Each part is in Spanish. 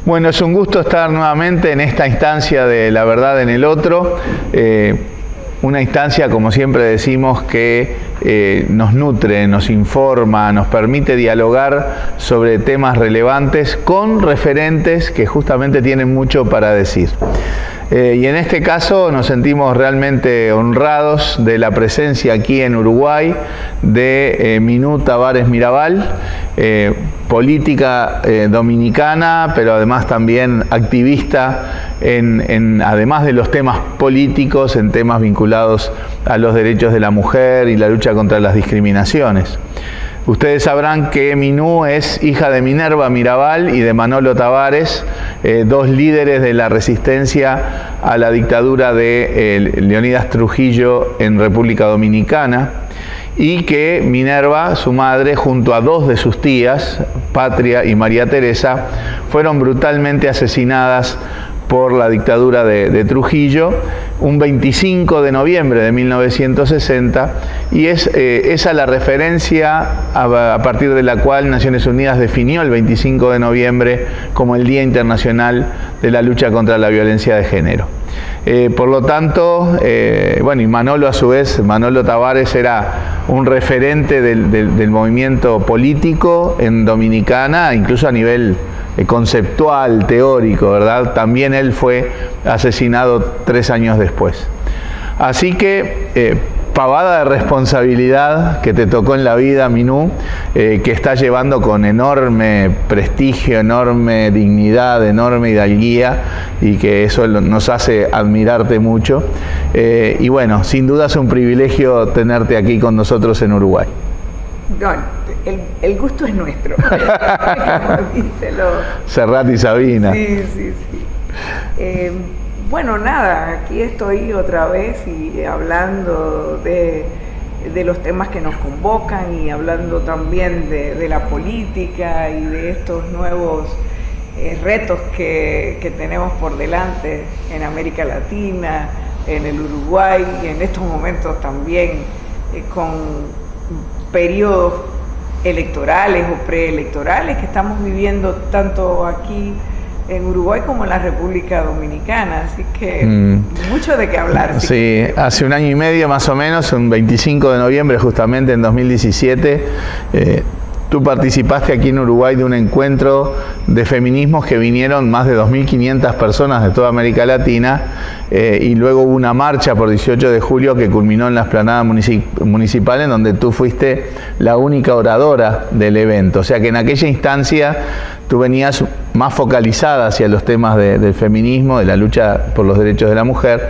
Bueno, es un gusto estar nuevamente en esta instancia de La Verdad en el Otro. Una instancia, como siempre decimos, que nos nutre, nos informa, nos permite dialogar sobre temas relevantes con referentes que justamente tienen mucho para decir. Y en este caso nos sentimos realmente honrados de la presencia aquí en Uruguay de Minú Tavares Mirabal, política dominicana, pero además también activista además de los temas políticos, en temas vinculados a los derechos de la mujer y la lucha contra las discriminaciones. Ustedes sabrán que Minú es hija de Minerva Mirabal y de Manolo Tavares, dos líderes de la resistencia a la dictadura de Leonidas Trujillo en República Dominicana, y que Minerva, su madre, junto a dos de sus tías, Patria y María Teresa, fueron brutalmente asesinadas por la dictadura de Trujillo un 25 de noviembre de 1960, y es esa la referencia a partir de la cual Naciones Unidas definió el 25 de noviembre como el Día Internacional de la Lucha contra la Violencia de Género. Por lo tanto, bueno, y Manolo a su vez, Manolo Tavares era un referente del movimiento político en Dominicana, incluso a nivel conceptual, teórico, ¿verdad? También él fue asesinado 3 años después. Así que, pavada de responsabilidad que te tocó en la vida, Minú, que estás llevando con enorme prestigio, enorme dignidad, enorme hidalguía, y que eso nos hace admirarte mucho. Y bueno, sin duda es un privilegio tenerte aquí con nosotros en Uruguay. No, el gusto es nuestro, como dice Serrat y Sabina. Sí, sí, sí. Bueno, nada, aquí estoy otra vez y hablando de los temas que nos convocan, y hablando también de la política y de estos nuevos retos que tenemos por delante en América Latina, en el Uruguay, y en estos momentos también con periodos electorales o preelectorales que estamos viviendo tanto aquí en Uruguay como en la República Dominicana, así que mucho de qué hablar. Sí, hace 1 año y medio más o menos, un 25 de noviembre justamente en 2017, tú participaste aquí en Uruguay de un encuentro de feminismos que vinieron más de 2.500 personas de toda América Latina, y luego hubo una marcha por 18 de julio que culminó en la explanada municipal, en donde tú fuiste la única oradora del evento. O sea que en aquella instancia tú venías más focalizada hacia los temas del feminismo, de la lucha por los derechos de la mujer.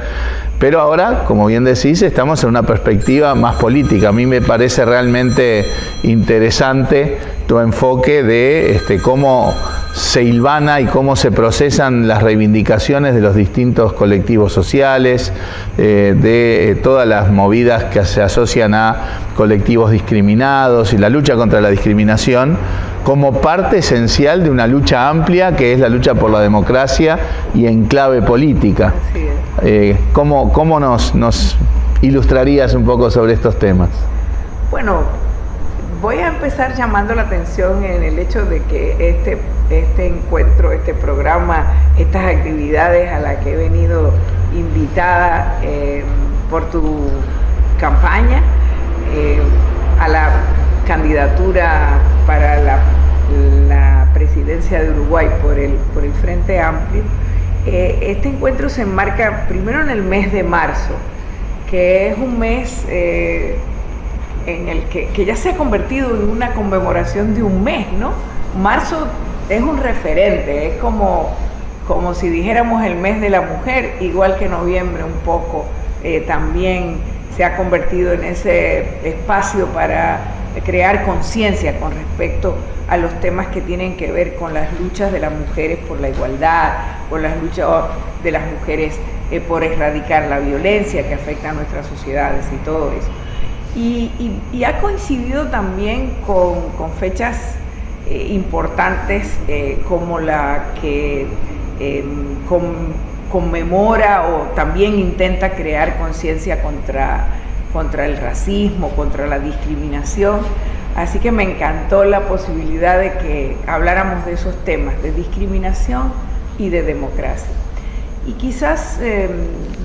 Pero ahora, como bien decís, estamos en una perspectiva más política. A mí me parece realmente interesante tu enfoque de cómo se hilvana y cómo se procesan las reivindicaciones de los distintos colectivos sociales, de todas las movidas que se asocian a colectivos discriminados y la lucha contra la discriminación, como parte esencial de una lucha amplia que es la lucha por la democracia y en clave política. ¿Cómo nos ilustrarías un poco sobre estos temas? Bueno, voy a empezar llamando la atención en el hecho de que este encuentro, este programa, estas actividades a las que he venido invitada por tu campaña a la candidatura para la presidencia de Uruguay por el Frente Amplio. Este encuentro se enmarca primero en el mes de marzo, que es un mes en el que ya se ha convertido en una conmemoración de un mes, ¿no? Marzo es un referente, es como si dijéramos el mes de la mujer, igual que noviembre un poco también se ha convertido en ese espacio para crear conciencia con respecto a los temas que tienen que ver con las luchas de las mujeres por la igualdad, por las luchas de las mujeres por erradicar la violencia que afecta a nuestras sociedades y todo eso. Y ha coincidido también con fechas importantes como la que conmemora o también intenta crear conciencia contra el racismo, contra la discriminación, Así que me encantó la posibilidad de que habláramos de esos temas, de discriminación y de democracia. Y quizás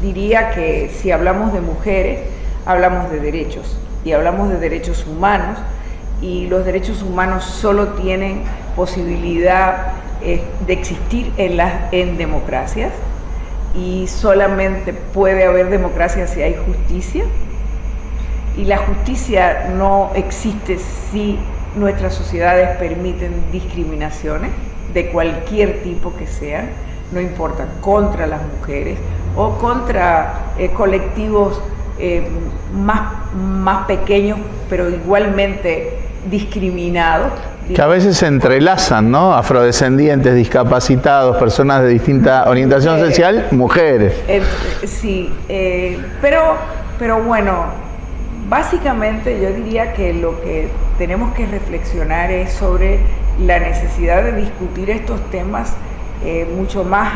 diría que si hablamos de mujeres, hablamos de derechos, y hablamos de derechos humanos, y los derechos humanos solo tienen posibilidad de existir en democracias, y solamente puede haber democracia si hay justicia, y la justicia no existe si nuestras sociedades permiten discriminaciones de cualquier tipo que sean, no importa, contra las mujeres o contra colectivos más pequeños, pero igualmente discriminados. Que a veces se entrelazan, ¿no? Afrodescendientes, discapacitados, personas de distinta orientación social, mujeres. Sí, pero bueno, básicamente yo diría que lo que tenemos que reflexionar es sobre la necesidad de discutir estos temas mucho más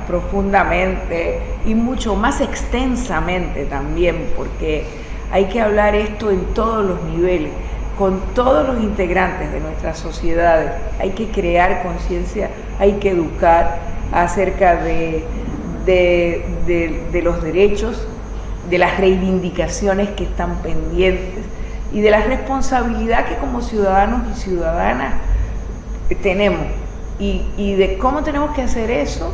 profundamente y mucho más extensamente también, porque hay que hablar esto en todos los niveles, con todos los integrantes de nuestras sociedades. Hay que crear conciencia, hay que educar acerca de los derechos, de las reivindicaciones que están pendientes y de la responsabilidad que como ciudadanos y ciudadanas tenemos, y de cómo tenemos que hacer eso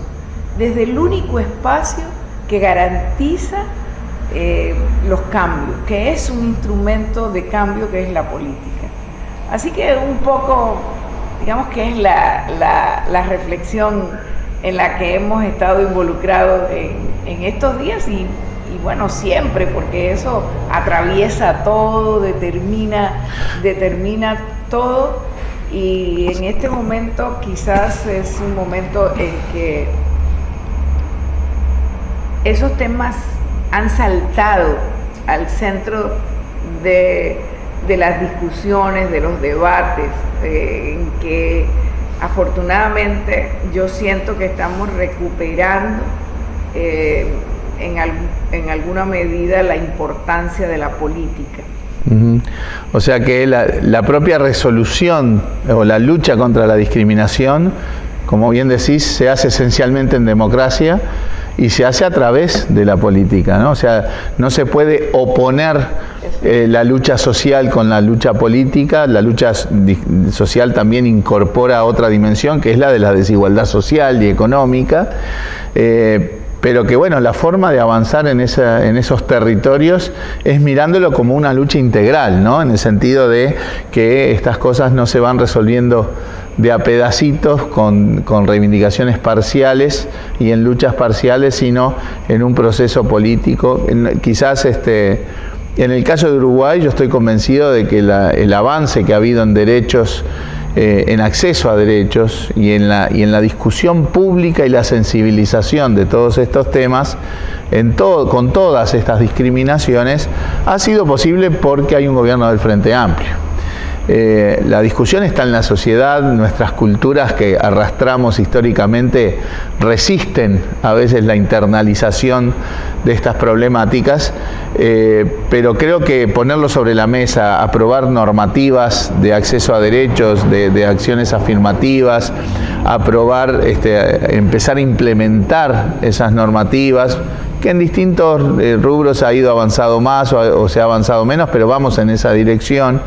desde el único espacio que garantiza los cambios, que es un instrumento de cambio, que es la política. Así que un poco, digamos que es la reflexión en la que hemos estado involucrados en estos días y bueno, siempre, porque eso atraviesa todo, determina todo, y en este momento quizás es un momento en que esos temas han saltado al centro de las discusiones, de los debates, en que afortunadamente yo siento que estamos recuperando en alguna medida la importancia de la política. O sea que la propia resolución o la lucha contra la discriminación, como bien decís, se hace esencialmente en democracia y se hace a través de la política, ¿no? O sea, no se puede oponer la lucha social con la lucha política. La lucha social también incorpora otra dimensión, que es la de la desigualdad social y económica. Pero que bueno, la forma de avanzar en esos territorios es mirándolo como una lucha integral, ¿no? En el sentido de que estas cosas no se van resolviendo de a pedacitos con reivindicaciones parciales y en luchas parciales, sino en un proceso político. Quizás en el caso de Uruguay yo estoy convencido de que el avance que ha habido en derechos, en acceso a derechos y en la discusión pública y la sensibilización de todos estos temas, con todas estas discriminaciones, ha sido posible porque hay un gobierno del Frente Amplio. La discusión está en la sociedad, nuestras culturas que arrastramos históricamente resisten a veces la internalización de estas problemáticas, pero creo que ponerlo sobre la mesa, aprobar normativas de acceso a derechos, de acciones afirmativas, aprobar, empezar a implementar esas normativas, que en distintos rubros ha ido avanzado más o se ha avanzado menos, pero vamos en esa dirección,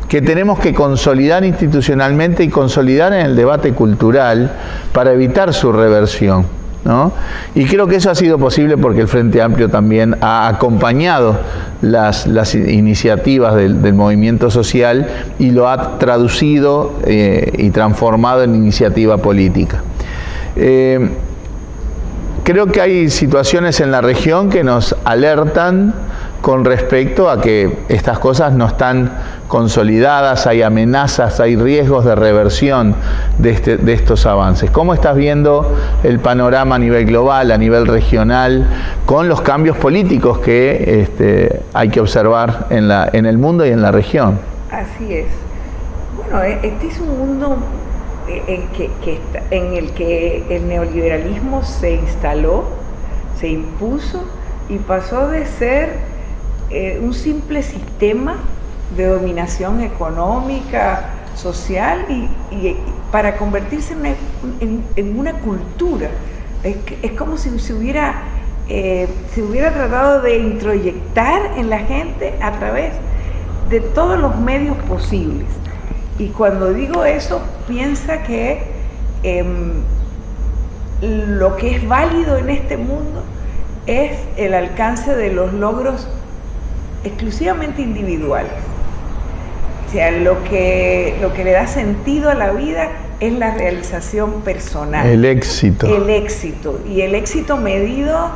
que tenemos que consolidar institucionalmente y consolidar en el debate cultural para evitar su reversión, ¿no? Y creo que eso ha sido posible porque el Frente Amplio también ha acompañado las iniciativas del movimiento social y lo ha traducido y transformado en iniciativa política. Creo que hay situaciones en la región que nos alertan con respecto a que estas cosas no están consolidadas, hay amenazas, hay riesgos de reversión de estos avances. ¿Cómo estás viendo el panorama a nivel global, a nivel regional, con los cambios políticos que hay que observar en el mundo y en la región? Así es. Bueno, este es un mundo en el que el neoliberalismo se instaló, se impuso y pasó de ser un simple sistema de dominación económica, social, y para convertirse en una cultura. Es como si se hubiera tratado de introyectar en la gente a través de todos los medios posibles. Y cuando digo eso, piensa que lo que es válido en este mundo es el alcance de los logros exclusivamente individuales. O sea, lo que le da sentido a la vida es la realización personal. El éxito. El éxito. Y el éxito medido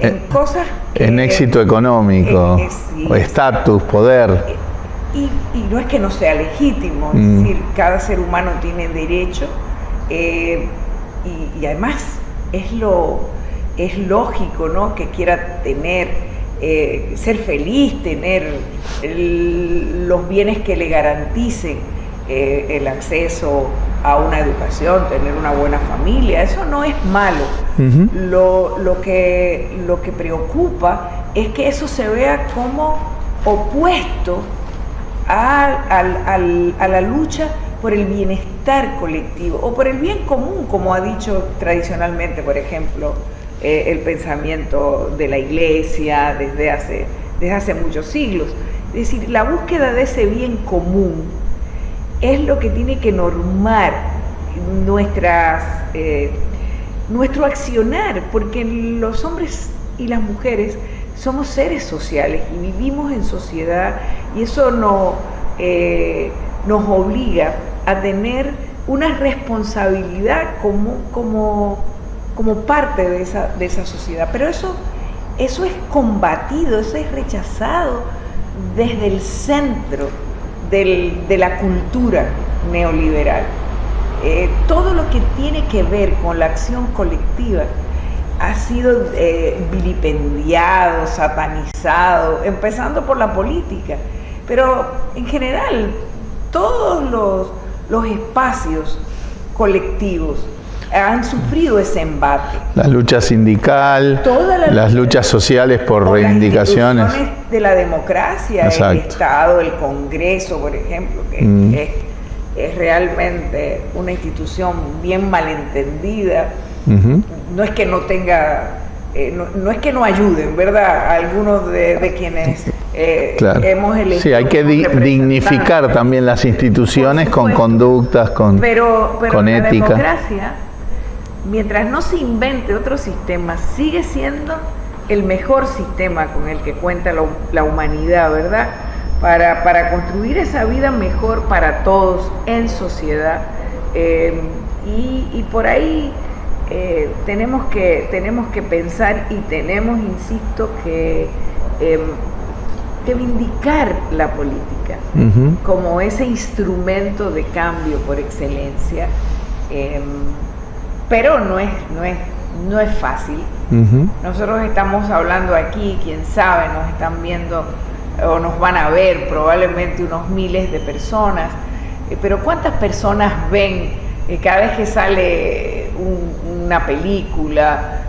en cosas que... En éxito económico, estatus, poder. Y no es que no sea legítimo, es decir, cada ser humano tiene derecho, y además es lógico, ¿no?, que quiera tener... ser feliz, tener los bienes que le garanticen el acceso a una educación, tener una buena familia. Eso no es malo. Lo que preocupa es que eso se vea como opuesto a la lucha por el bienestar colectivo o por el bien común, como ha dicho tradicionalmente, por ejemplo, el pensamiento de la Iglesia desde hace muchos siglos. Es decir, la búsqueda de ese bien común es lo que tiene que normar nuestro accionar, porque los hombres y las mujeres somos seres sociales y vivimos en sociedad, y eso nos obliga a tener una responsabilidad como parte de esa sociedad. Pero eso es combatido, eso es rechazado desde el centro de la cultura neoliberal. Todo lo que tiene que ver con la acción colectiva ha sido vilipendiado, satanizado, empezando por la política, pero en general todos los espacios colectivos han sufrido ese embate. La lucha sindical, las luchas sociales por reivindicaciones. Las instituciones de la democracia, exacto. El Estado, el Congreso, por ejemplo, que es realmente una institución bien malentendida. No es que no tenga, no es que no ayuden, ¿verdad? Algunos de quienes claro. Hemos elegido. Sí, hay que dignificar también las instituciones con conductas, con la ética. Democracia, mientras no se invente otro sistema, sigue siendo el mejor sistema con el que cuenta la humanidad, ¿verdad? Para construir esa vida mejor para todos en sociedad. Y por ahí tenemos que pensar y tenemos, insisto, que vindicar la política como ese instrumento de cambio por excelencia. Pero no es fácil. Nosotros estamos hablando aquí, quién sabe, nos están viendo o nos van a ver probablemente unos miles de personas, pero ¿cuántas personas ven cada vez que sale una película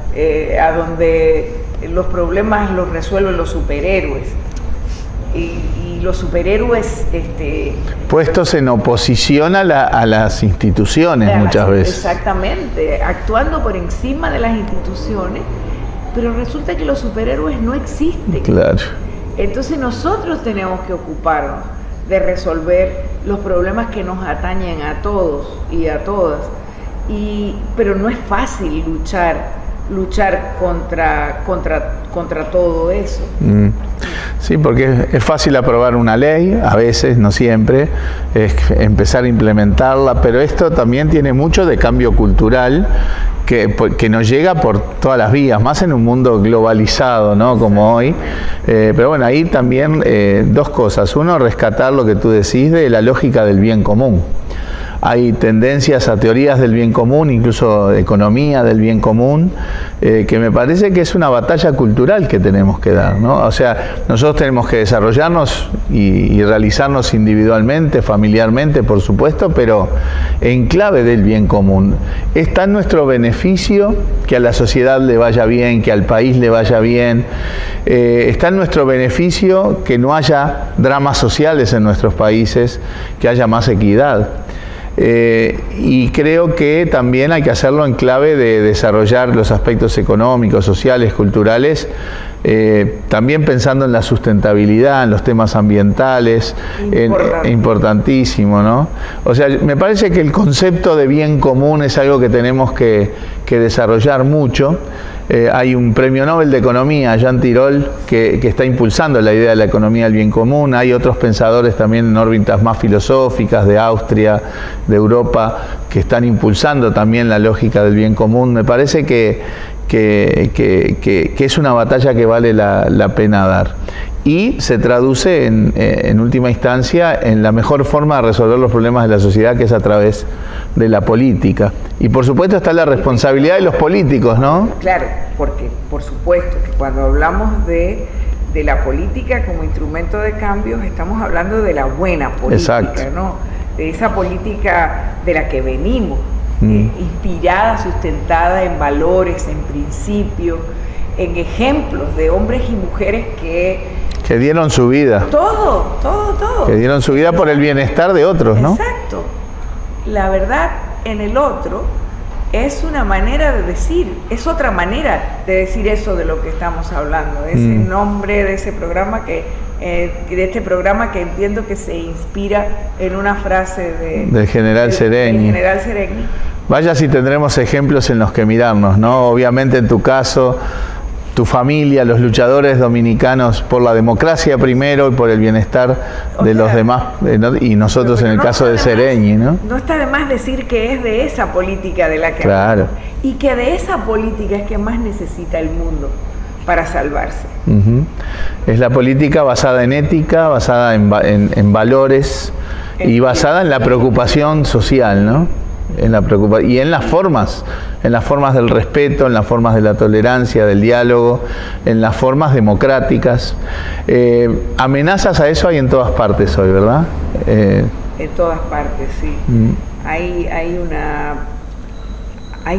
a donde los problemas los resuelven los superhéroes? Y los superhéroes puestos en oposición a las instituciones muchas veces. Exactamente, actuando por encima de las instituciones, pero resulta que los superhéroes no existen. Claro. Entonces nosotros tenemos que ocuparnos de resolver los problemas que nos atañen a todos y a todas. Pero no es fácil luchar contra todo eso. Sí, porque es fácil aprobar una ley, a veces, no siempre, es empezar a implementarla, pero esto también tiene mucho de cambio cultural que nos llega por todas las vías, más en un mundo globalizado, ¿no?, como hoy. Pero bueno, ahí también dos cosas. Uno, rescatar lo que tú decís de la lógica del bien común. hay tendencias a teorías del bien común, incluso economía del bien común, que me parece que es una batalla cultural que tenemos que dar, ¿no? O sea, nosotros tenemos que desarrollarnos y realizarnos individualmente, familiarmente, por supuesto, pero en clave del bien común. Está en nuestro beneficio que a la sociedad le vaya bien, que al país le vaya bien. Está en nuestro beneficio que no haya dramas sociales en nuestros países, que haya más equidad. Y creo que también hay que hacerlo en clave de desarrollar los aspectos económicos, sociales, culturales, también pensando en la sustentabilidad, en los temas ambientales, importantísimo, ¿no? O sea, me parece que el concepto de bien común es algo que tenemos que desarrollar mucho. Hay un premio Nobel de Economía, Jean Tirole, que está impulsando la idea de la economía del bien común. Hay otros pensadores también en órbitas más filosóficas de Austria, de Europa, que están impulsando también la lógica del bien común. Me parece que es una batalla que vale la pena dar. Y se traduce en última instancia en la mejor forma de resolver los problemas de la sociedad, que es a través de la política. Y por supuesto está la responsabilidad de los políticos, ¿no? Claro, porque por supuesto que cuando hablamos de la política como instrumento de cambios, estamos hablando de la buena política, exacto, ¿no? De esa política de la que venimos, inspirada, sustentada en valores, en principios, en ejemplos de hombres y mujeres que dieron su vida. Todo. Que dieron su vida por el bienestar de otros, ¿no? Exacto. La verdad en el otro es una manera de decir, es otra manera de decir eso de lo que estamos hablando, de ese nombre de ese programa de este programa que entiendo que se inspira en una frase del general Seregni. Vaya si tendremos ejemplos en los que mirarnos, ¿no? Obviamente en tu caso, tu familia, los luchadores dominicanos por la democracia primero y por el bienestar de los demás, y nosotros en el caso de Seregni, ¿no? No está de más decir que es de esa política de la que hablamos, y que de esa política es que más necesita el mundo para salvarse. Es la política basada en ética, basada en valores y basada en la preocupación social, ¿no? Y en las formas del respeto, en las formas de la tolerancia, del diálogo, en las formas democráticas. Amenazas a eso hay en todas partes hoy, ¿verdad? En todas partes, sí. Hay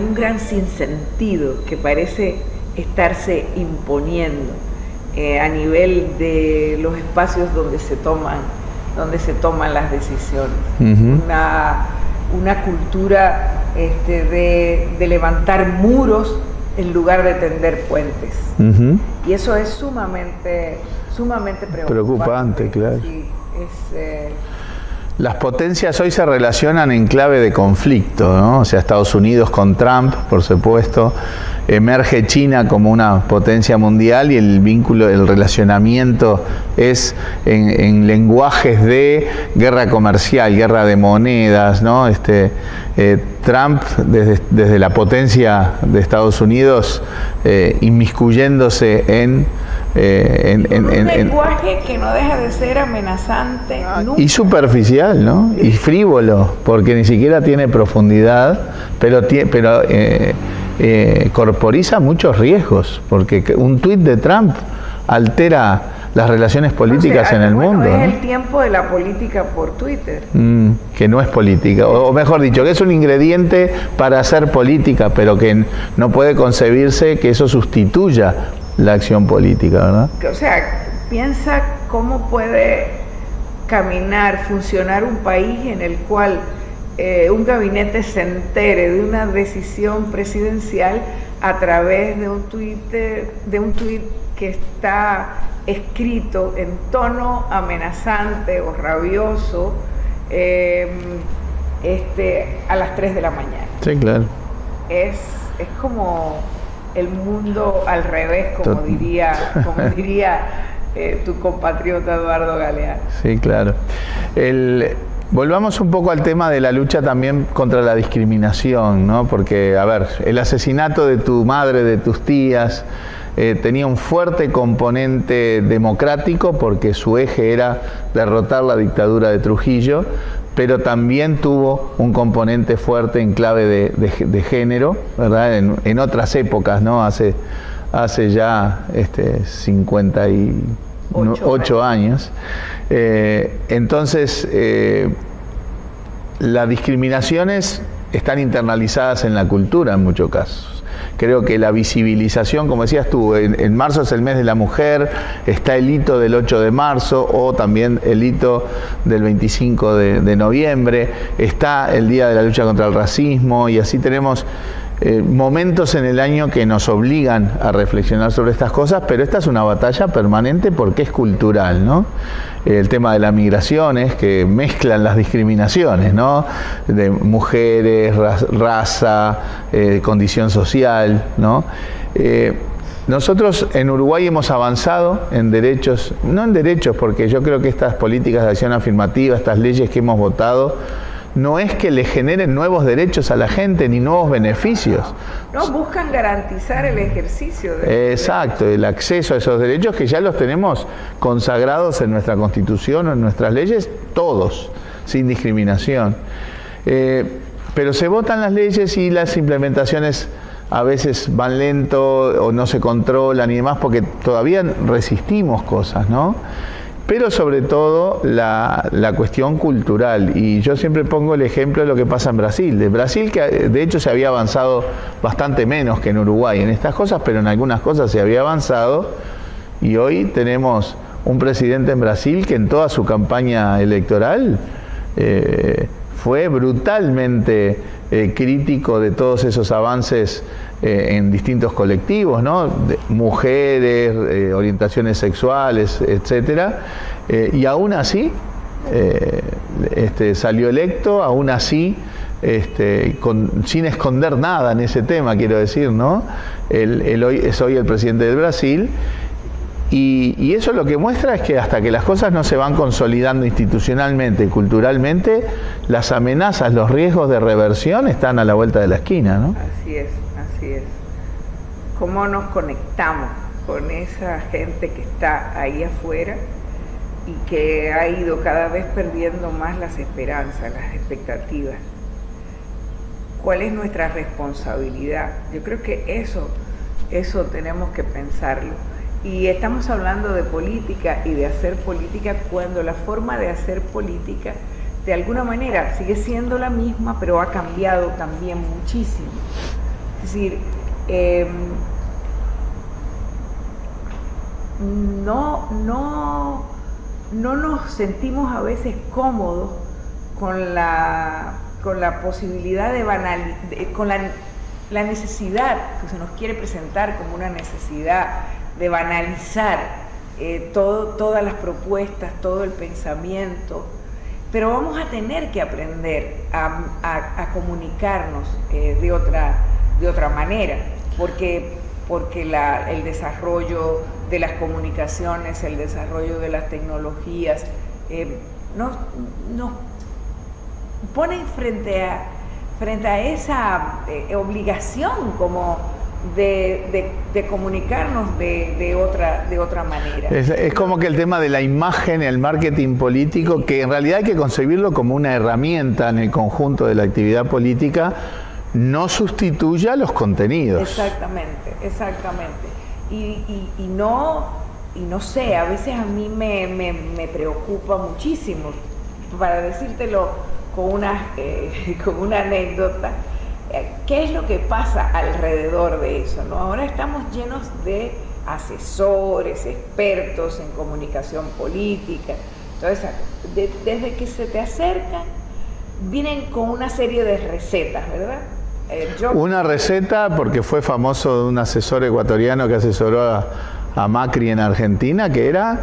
un gran sinsentido que parece estarse imponiendo a nivel de los espacios donde se toman las decisiones. Una cultura de levantar muros en lugar de tender puentes. Y eso es sumamente preocupante, claro. Sí, las potencias hoy se relacionan en clave de conflicto, ¿no? O sea, Estados Unidos con Trump, por supuesto, emerge China como una potencia mundial y el vínculo, el relacionamiento es en lenguajes de guerra comercial, guerra de monedas, ¿no? Trump desde la potencia de Estados Unidos inmiscuyéndose en un lenguaje que no deja de ser amenazante y superficial, ¿no? Y frívolo, porque ni siquiera tiene profundidad, pero corporiza muchos riesgos, porque un tuit de Trump altera las relaciones políticas en el mundo. Es el tiempo de la política por Twitter. Que no es política, o mejor dicho, que es un ingrediente para hacer política, pero que no puede concebirse que eso sustituya la acción política, ¿verdad? O sea, piensa cómo puede funcionar un país en el cual un gabinete se entere de una decisión presidencial a través de un tuit que está escrito en tono amenazante o rabioso a las 3 de la mañana. Sí, claro. Es como el mundo al revés, como diría tu compatriota Eduardo Galeano. Sí, claro. Volvamos un poco al tema de la lucha también contra la discriminación, ¿no? Porque, a ver, el asesinato de tu madre, de tus tías, tenía un fuerte componente democrático porque su eje era derrotar la dictadura de Trujillo, pero también tuvo un componente fuerte en clave de género, ¿verdad? En otras épocas, ¿no? Hace ya 58 años. Entonces, las discriminaciones están internalizadas en la cultura en muchos casos. Creo que la visibilización, como decías tú, en marzo es el mes de la mujer, está el hito del 8 de marzo o también el hito del 25 de noviembre, está el Día de la Lucha contra el Racismo, y así tenemos momentos en el año que nos obligan a reflexionar sobre estas cosas, pero esta es una batalla permanente porque es cultural, ¿no? El tema de la migración es que mezclan las discriminaciones, ¿no? De mujeres, raza, condición social, ¿no? Nosotros en Uruguay hemos avanzado en derechos, no en derechos, porque yo creo que estas políticas de acción afirmativa, estas leyes que hemos votado, no es que le generen nuevos derechos a la gente ni nuevos beneficios. No, buscan garantizar el ejercicio Exacto, el acceso a esos derechos que ya los tenemos consagrados en nuestra Constitución o en nuestras leyes, todos, sin discriminación. Pero se votan las leyes y las implementaciones a veces van lento o no se controlan y demás porque todavía resistimos cosas, ¿no? Pero sobre todo la cuestión cultural, y yo siempre pongo el ejemplo de lo que pasa en Brasil. De Brasil, que de hecho se había avanzado bastante menos que en Uruguay en estas cosas, pero en algunas cosas se había avanzado, y hoy tenemos un presidente en Brasil que en toda su campaña electoral fue brutalmente crítico de todos esos avances en distintos colectivos, ¿no? De mujeres, orientaciones sexuales, etcétera, y aún así salió electo, aún así sin esconder nada en ese tema, quiero decir, ¿no? Él hoy es el presidente del Brasil. Y eso lo que muestra es que hasta que las cosas no se van consolidando institucionalmente y culturalmente, las amenazas, los riesgos de reversión están a la vuelta de la esquina, ¿no? Así es, así es. ¿Cómo nos conectamos con esa gente que está ahí afuera y que ha ido cada vez perdiendo más las esperanzas, las expectativas? ¿Cuál es nuestra responsabilidad? Yo creo que eso tenemos que pensarlo. Y estamos hablando de política y de hacer política cuando la forma de hacer política de alguna manera sigue siendo la misma, pero ha cambiado también muchísimo. Es decir, no nos sentimos a veces cómodos con la posibilidad con la necesidad que se nos quiere presentar como una necesidad de banalizar todas las propuestas, todo el pensamiento, pero vamos a tener que aprender a comunicarnos de otra manera, porque el desarrollo de las comunicaciones, el desarrollo de las tecnologías nos ponen frente a esa obligación como de comunicarnos de otra manera. Es como que el tema de la imagen, el marketing político, que en realidad hay que concebirlo como una herramienta en el conjunto de la actividad política, no sustituya los contenidos. Exactamente. Y no sé, a veces a mí me preocupa muchísimo, para decírtelo con una anécdota. ¿Qué es lo que pasa alrededor de eso, ¿no? Ahora estamos llenos de asesores, expertos en comunicación política. Entonces, desde que se te acercan, vienen con una serie de recetas, ¿verdad? Una receta, porque fue famoso de un asesor ecuatoriano que asesoró a Macri en Argentina, que era: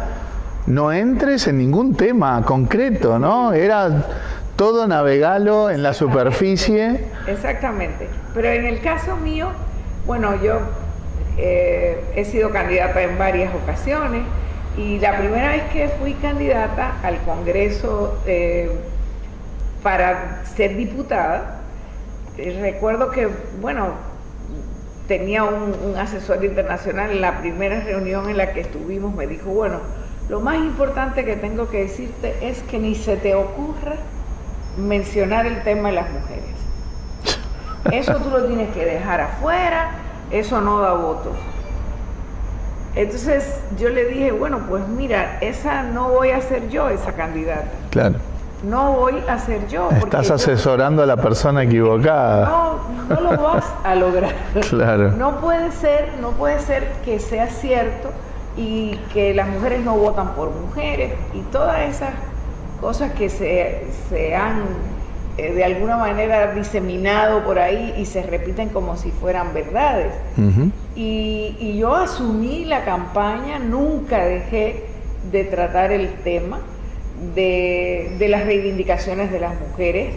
no entres en ningún tema concreto, ¿no? Era todo navegalo en la superficie. Exactamente. Pero en el caso mío, bueno, yo he sido candidata en varias ocasiones, y la primera vez que fui candidata al Congreso para ser diputada, recuerdo que, bueno, tenía un asesor internacional. En la primera reunión en la que estuvimos me dijo: bueno, lo más importante que tengo que decirte es que ni se te ocurra mencionar el tema de las mujeres. Eso tú lo tienes que dejar afuera, eso no da votos. Entonces yo le dije, bueno, pues mira, esa no voy a ser yo, esa candidata. Claro. No voy a ser yo. Estás asesorando a la persona equivocada. No lo vas a lograr. Claro. No puede ser que sea cierto y que las mujeres no votan por mujeres y todas esas cosas que se han de alguna manera diseminado por ahí y se repiten como si fueran verdades. Y yo asumí la campaña, nunca dejé de tratar el tema de las reivindicaciones de las mujeres,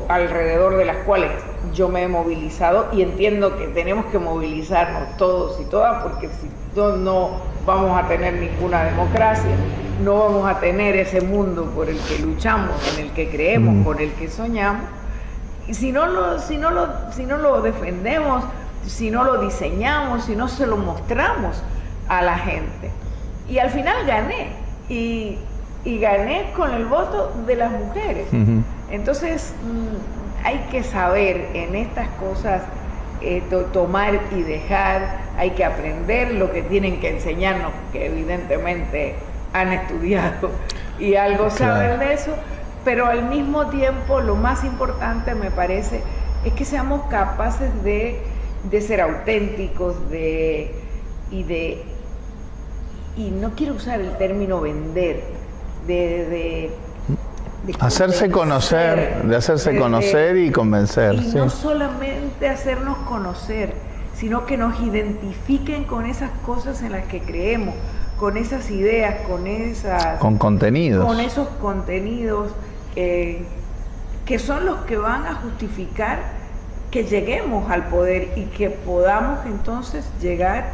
alrededor de las cuales yo me he movilizado, y entiendo que tenemos que movilizarnos todos y todas, porque si no vamos a tener ninguna democracia, no vamos a tener ese mundo por el que luchamos, en el que creemos, con el que soñamos. Y si no lo defendemos, si no lo diseñamos, si no se lo mostramos a la gente. Y al final gané, y gané con el voto de las mujeres. Entonces hay que saber en estas cosas tomar y dejar, hay que aprender lo que tienen que enseñarnos, que evidentemente han estudiado y algo saben de eso, pero al mismo tiempo lo más importante me parece es que seamos capaces de ser auténticos, y no quiero usar el término vender, de hacerse conocer, de hacerse conocer y convencer. Y no solamente hacernos conocer, sino que nos identifiquen con esas cosas en las que creemos, con esas ideas, con contenidos. Con esos contenidos que son los que van a justificar que lleguemos al poder y que podamos entonces llegar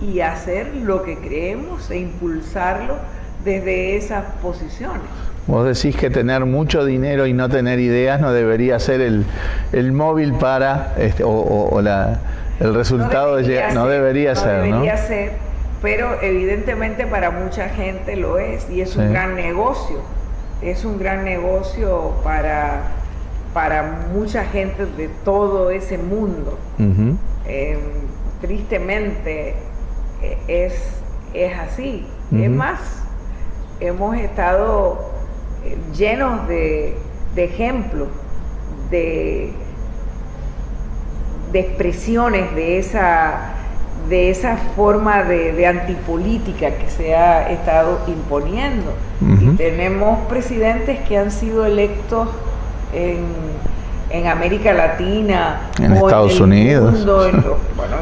y hacer lo que creemos e impulsarlo desde esas posiciones. Vos decís que tener mucho dinero y no tener ideas no debería ser el móvil para el resultado no debería ser, ser, pero evidentemente para mucha gente lo es, y es un gran negocio, es un gran negocio para mucha gente de todo ese mundo. Tristemente es así. Es más, hemos estado llenos de ejemplos, de expresiones de esa forma de antipolítica que se ha estado imponiendo. Y tenemos presidentes que han sido electos en América Latina, en Estados Unidos, mundo, en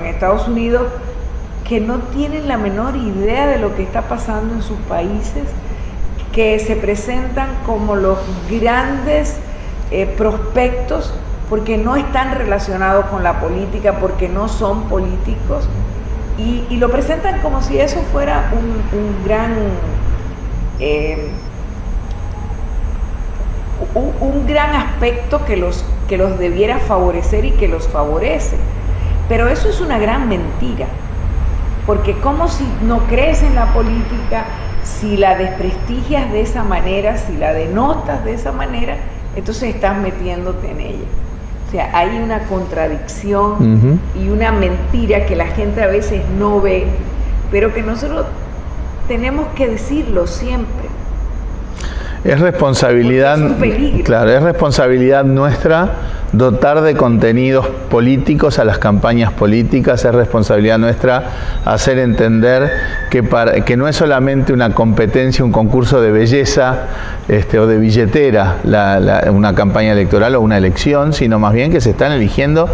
Estados Unidos, que no tienen la menor idea de lo que está pasando en sus países, que se presentan como los grandes prospectos porque no están relacionados con la política, porque no son políticos, y lo presentan como si eso fuera un gran aspecto que los debiera favorecer y que los favorece. Pero eso es una gran mentira, porque como si no crees en la política, si la desprestigias de esa manera, si la denotas de esa manera, entonces estás metiéndote en ella. O sea, hay una contradicción y una mentira que la gente a veces no ve, pero que nosotros tenemos que decirlo siempre. Es responsabilidad, claro, es responsabilidad nuestra dotar de contenidos políticos a las campañas políticas, es responsabilidad nuestra hacer entender que no es solamente una competencia, un concurso de belleza o de billetera una campaña electoral o una elección, sino más bien que se están eligiendo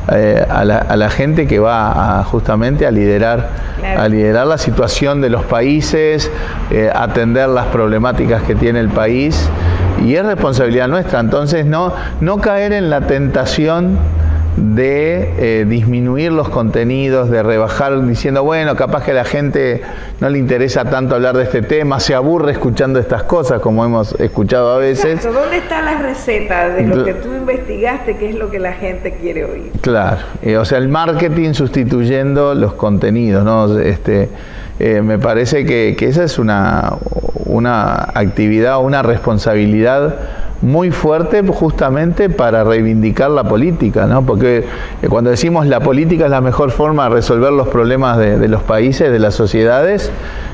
a la gente que va justamente a liderar la situación de los países, atender las problemáticas que tiene el país, y es responsabilidad nuestra. Entonces no caer en la tentación de disminuir los contenidos, de rebajar diciendo, bueno, capaz que a la gente no le interesa tanto hablar de este tema, se aburre escuchando estas cosas, como hemos escuchado a veces. Exacto. ¿Dónde está la receta de lo que tú investigaste, qué es lo que la gente quiere oír? Claro, o sea, el marketing sustituyendo los contenidos, ¿no? Me parece que esa es una actividad, una responsabilidad muy fuerte justamente para reivindicar la política, ¿no? Porque cuando decimos la política es la mejor forma de resolver los problemas de los países, de las sociedades,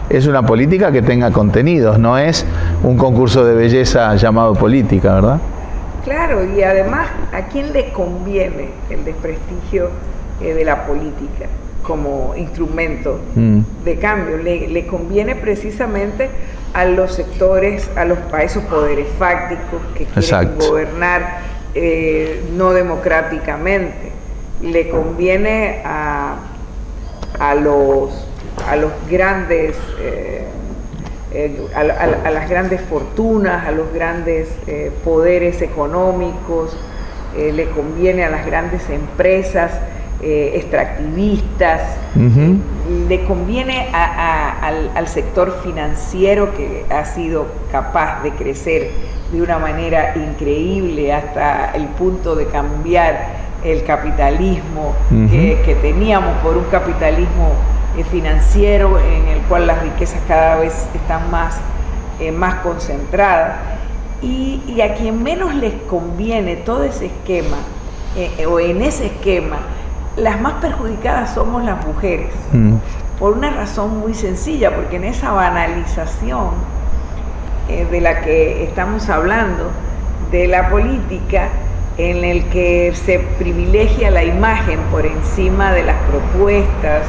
es una política que tenga contenidos, no es un concurso de belleza llamado política, ¿verdad? Claro, y además, ¿a quién le conviene el desprestigio de la política como instrumento de cambio? Le conviene precisamente a los sectores, a esos poderes fácticos que quieren gobernar no democráticamente. Le conviene a los grandes, a las grandes fortunas, a los grandes poderes económicos, le conviene a las grandes empresas extractivistas, le conviene al sector financiero que ha sido capaz de crecer de una manera increíble hasta el punto de cambiar el capitalismo que teníamos por un capitalismo financiero en el cual las riquezas cada vez están más concentradas, y a quien menos les conviene todo ese esquema o en ese esquema, las más perjudicadas somos las mujeres, por una razón muy sencilla, porque en esa banalización de la que estamos hablando de la política, en el que se privilegia la imagen por encima de las propuestas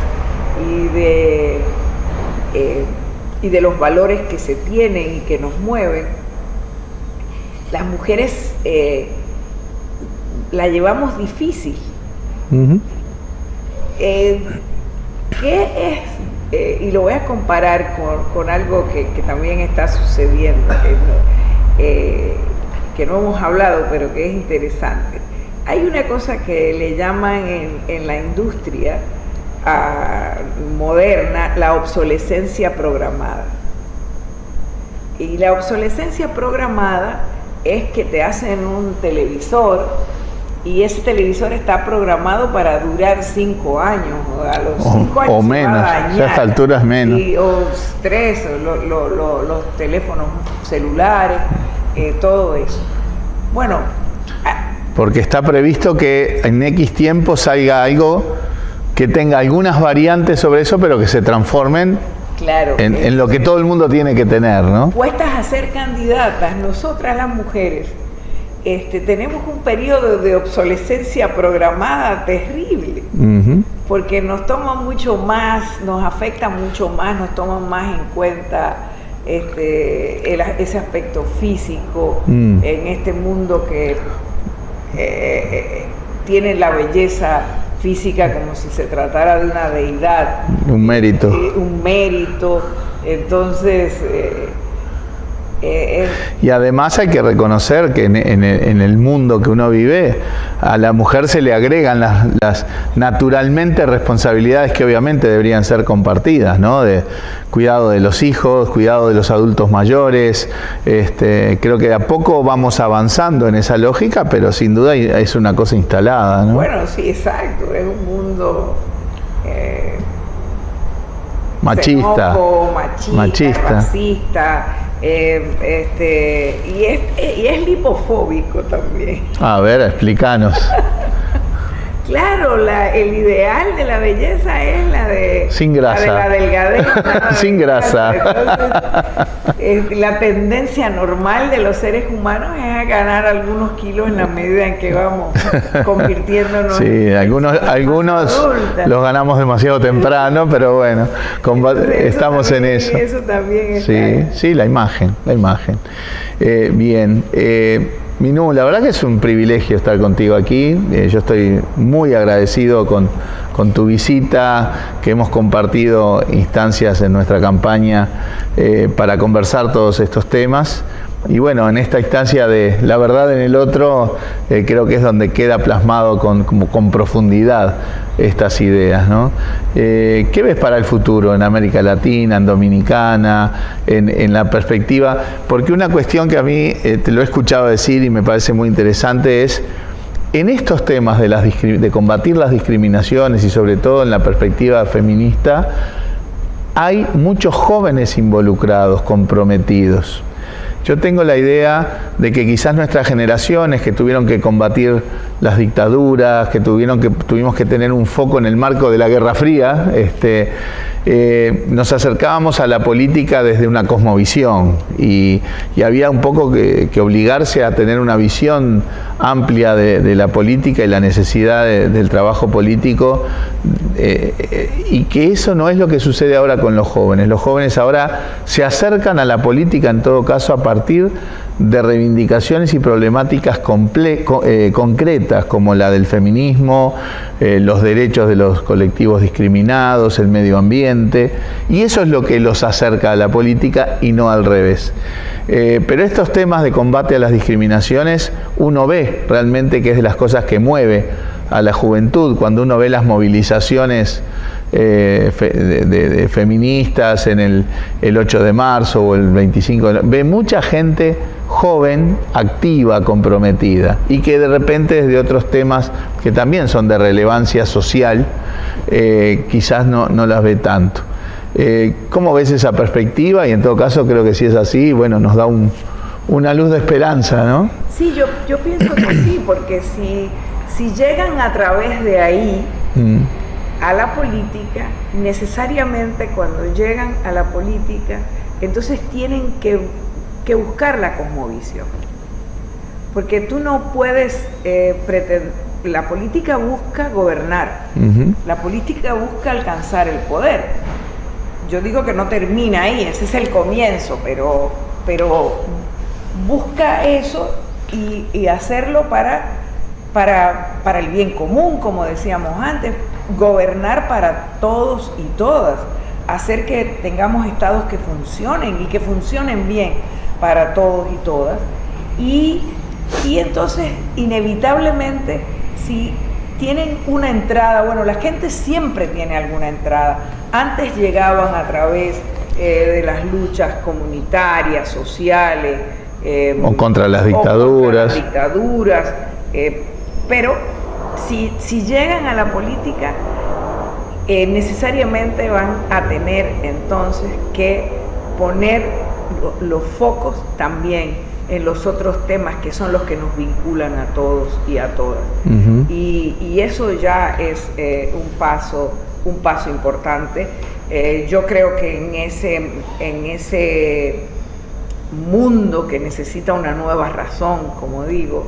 y de los valores que se tienen y que nos mueven, las mujeres la llevamos difícil. ¿Qué es? Y lo voy a comparar con algo que también está sucediendo, que no hemos hablado, pero que es interesante. Hay una cosa que le llaman en la industria moderna la obsolescencia programada. Y la obsolescencia programada es que te hacen un televisor y ese televisor está programado para durar 5 años, a los 5 años o menos, ya a esta altura es menos. O 3, los teléfonos celulares, todo eso. Bueno, porque está previsto que en X tiempo salga algo que tenga algunas variantes sobre eso, pero que se transformen en lo que todo el mundo tiene que tener, ¿no? Puestas a ser candidatas, nosotras las mujeres, tenemos un periodo de obsolescencia programada terrible, porque nos toma mucho más, nos afecta mucho más, nos toman más en cuenta ese aspecto físico en este mundo que tiene la belleza física como si se tratara de una deidad. Un mérito. Un mérito. Entonces... y además hay que reconocer que en el mundo que uno vive, a la mujer se le agregan las naturalmente responsabilidades que obviamente deberían ser compartidas, ¿no? De cuidado de los hijos, cuidado de los adultos mayores. Creo que de a poco vamos avanzando en esa lógica, pero sin duda es una cosa instalada, ¿no? Bueno, sí, exacto, es un mundo machista, racista, y es lipofóbico también. A ver, explícanos. Claro, el ideal de la belleza es la de... Sin grasa. La de la delgadez. Sin grasa. Entonces, la tendencia normal de los seres humanos es a ganar algunos kilos en la medida en que vamos convirtiéndonos. Sí, algunos los ganamos demasiado temprano, pero bueno, estamos en eso. Eso también es. Sí, la imagen. Bien. Minú, la verdad que es un privilegio estar contigo aquí. Yo estoy muy agradecido con tu visita, que hemos compartido instancias en nuestra campaña para conversar todos estos temas. Y bueno, en esta instancia de la verdad en el otro, creo que es donde queda plasmado con profundidad estas ideas, ¿no? ¿Qué ves para el futuro en América Latina, en Dominicana, en la perspectiva? Porque una cuestión que a mí te lo he escuchado decir y me parece muy interesante es, en estos temas de combatir las discriminaciones y sobre todo en la perspectiva feminista, hay muchos jóvenes involucrados, comprometidos. Yo tengo la idea de que quizás nuestras generaciones que tuvieron que combatir las dictaduras, que tuvimos que tener un foco en el marco de la Guerra Fría, nos acercábamos a la política desde una cosmovisión y había un poco que obligarse a tener una visión amplia de la política y la necesidad del trabajo político, y que eso no es lo que sucede ahora con los jóvenes. Los jóvenes ahora se acercan a la política en todo caso a partir de reivindicaciones y problemáticas concretas como la del feminismo, los derechos de los colectivos discriminados, el medio ambiente, y eso es lo que los acerca a la política y no al revés. Pero estos temas de combate a las discriminaciones uno ve realmente que es de las cosas que mueve a la juventud. Cuando uno ve las movilizaciones de feministas en el 8 de marzo o el 25 ve mucha gente joven, activa, comprometida, y que de repente desde otros temas que también son de relevancia social quizás no las ve tanto. ¿Cómo ves esa perspectiva? Y en todo caso creo que si es así, bueno, nos da una luz de esperanza, ¿no? Sí, yo pienso que sí, porque si llegan a través de ahí a la política, necesariamente cuando llegan a la política, entonces tienen que buscar la cosmovisión. Porque tú no puedes pretender, la política busca gobernar, la política busca alcanzar el poder. Yo digo que no termina ahí, ese es el comienzo, pero busca eso y hacerlo para el bien común, como decíamos antes, gobernar para todos y todas, hacer que tengamos estados que funcionen y que funcionen bien para todos y todas. Y entonces, inevitablemente, si tienen una entrada, bueno, la gente siempre tiene alguna entrada. Antes llegaban a través de las luchas comunitarias, sociales, o contra las dictaduras. Pero si llegan a la política, necesariamente van a tener entonces que poner los focos también en los otros temas que son los que nos vinculan a todos y a todas. Y eso ya es un paso importante. Yo creo que en ese mundo que necesita una nueva razón, como digo,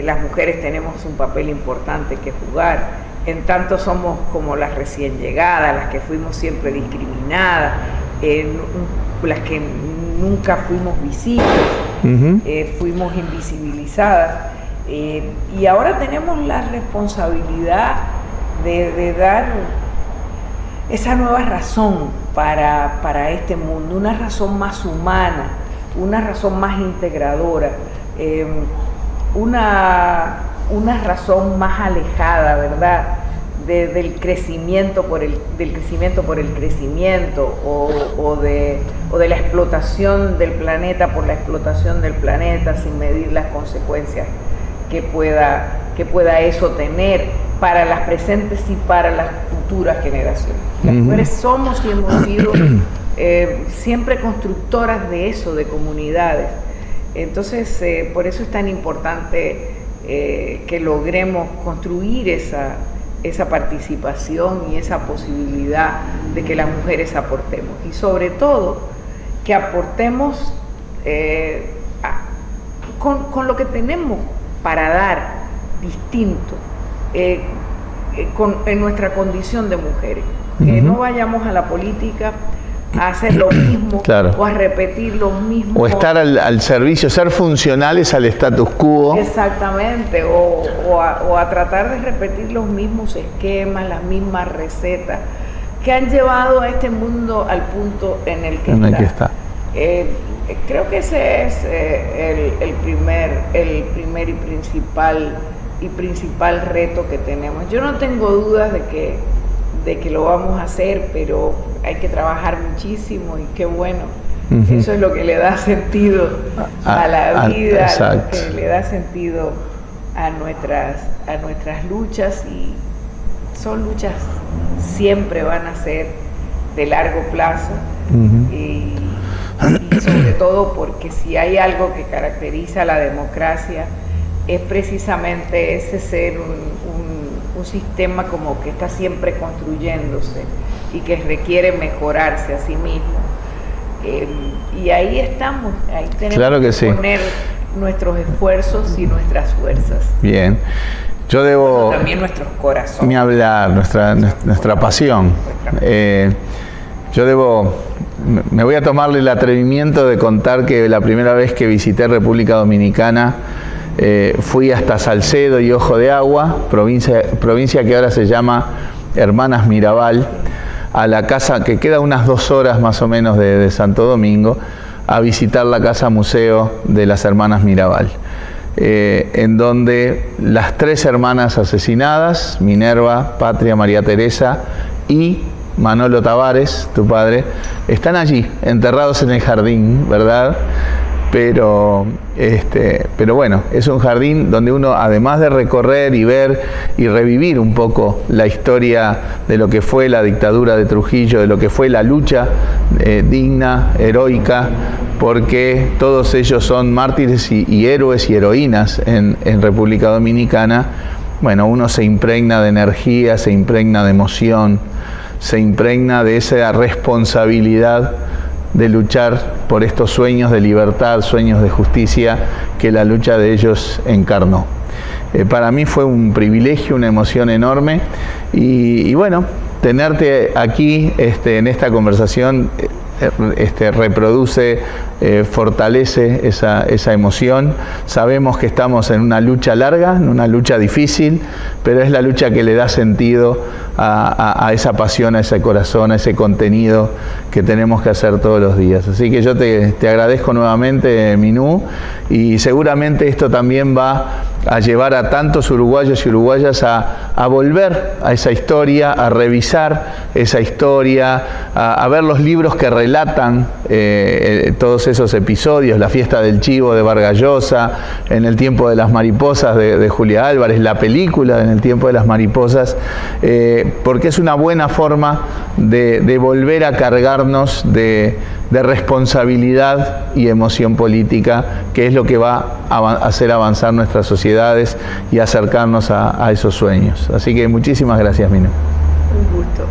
las mujeres tenemos un papel importante que jugar. En tanto somos como las recién llegadas, las que fuimos siempre discriminadas, las que nunca fuimos visibles, fuimos invisibilizadas, y ahora tenemos la responsabilidad de dar esa nueva razón para este mundo, una razón más humana, una razón más integradora, una razón más alejada, ¿verdad?, del crecimiento por el crecimiento, o de la explotación del planeta por la explotación del planeta, sin medir las consecuencias que pueda eso tener para las presentes y para las futuras generaciones. Las mujeres somos y hemos sido siempre constructoras de eso, de comunidades. Entonces, por eso es tan importante que logremos construir esa participación y esa posibilidad de que las mujeres aportemos, y sobre todo que aportemos con lo que tenemos para dar distinto en nuestra condición de mujeres, que no vayamos a la política a hacer lo mismo, claro, o a repetir lo mismo, o estar al servicio, ser funcionales al status quo. Exactamente, o a tratar de repetir los mismos esquemas, las mismas recetas que han llevado a este mundo al punto en el que está. Creo que ese es el primer y principal reto que tenemos. Yo no tengo dudas de que lo vamos a hacer, pero hay que trabajar muchísimo, y qué bueno. Eso es lo que le da sentido a la vida, lo que le da sentido a nuestras luchas, y son luchas, siempre van a ser de largo plazo. y sobre todo porque si hay algo que caracteriza a la democracia es precisamente ese ser un sistema como que está siempre construyéndose y que requiere mejorarse a sí mismo. Y ahí estamos, ahí tenemos claro que sí. poner nuestros esfuerzos y nuestras fuerzas. Bien. Yo debo... También nuestros corazones. Ni hablar, nuestra pasión. Me voy a tomarle el atrevimiento de contar que la primera vez que visité República Dominicana fui hasta Salcedo y Ojo de Agua, provincia que ahora se llama Hermanas Mirabal, a la casa que queda unas 2 horas más o menos de Santo Domingo, a visitar la casa museo de las Hermanas Mirabal. En donde las 3 hermanas asesinadas, Minerva, Patria, María Teresa y Manolo Tavares, tu padre, están allí, enterrados en el jardín, ¿verdad? Pero bueno, es un jardín donde uno, además de recorrer y ver y revivir un poco la historia de lo que fue la dictadura de Trujillo, de lo que fue la lucha digna, heroica, porque todos ellos son mártires y héroes y heroínas en República Dominicana, bueno, uno se impregna de energía, se impregna de emoción, se impregna de esa responsabilidad de luchar por estos sueños de libertad, sueños de justicia que la lucha de ellos encarnó. Para mí fue un privilegio, una emoción enorme y bueno, tenerte aquí en esta conversación reproduce, fortalece esa emoción. Sabemos que estamos en una lucha larga, en una lucha difícil, pero es la lucha que le da sentido a esa pasión, a ese corazón, a ese contenido que tenemos que hacer todos los días. Así que yo te agradezco nuevamente, Minú, y seguramente esto también va a llevar a tantos uruguayos y uruguayas a volver a esa historia, a revisar esa historia, a ver los libros que relatan todos esos episodios, la fiesta del chivo de Vargas Llosa, En el tiempo de las mariposas de Julia Álvarez, la película En el tiempo de las mariposas, porque es una buena forma de volver a cargarnos de responsabilidad y emoción política, que es lo que va a hacer avanzar nuestras sociedades y acercarnos a esos sueños. Así que muchísimas gracias, Minú. Un gusto.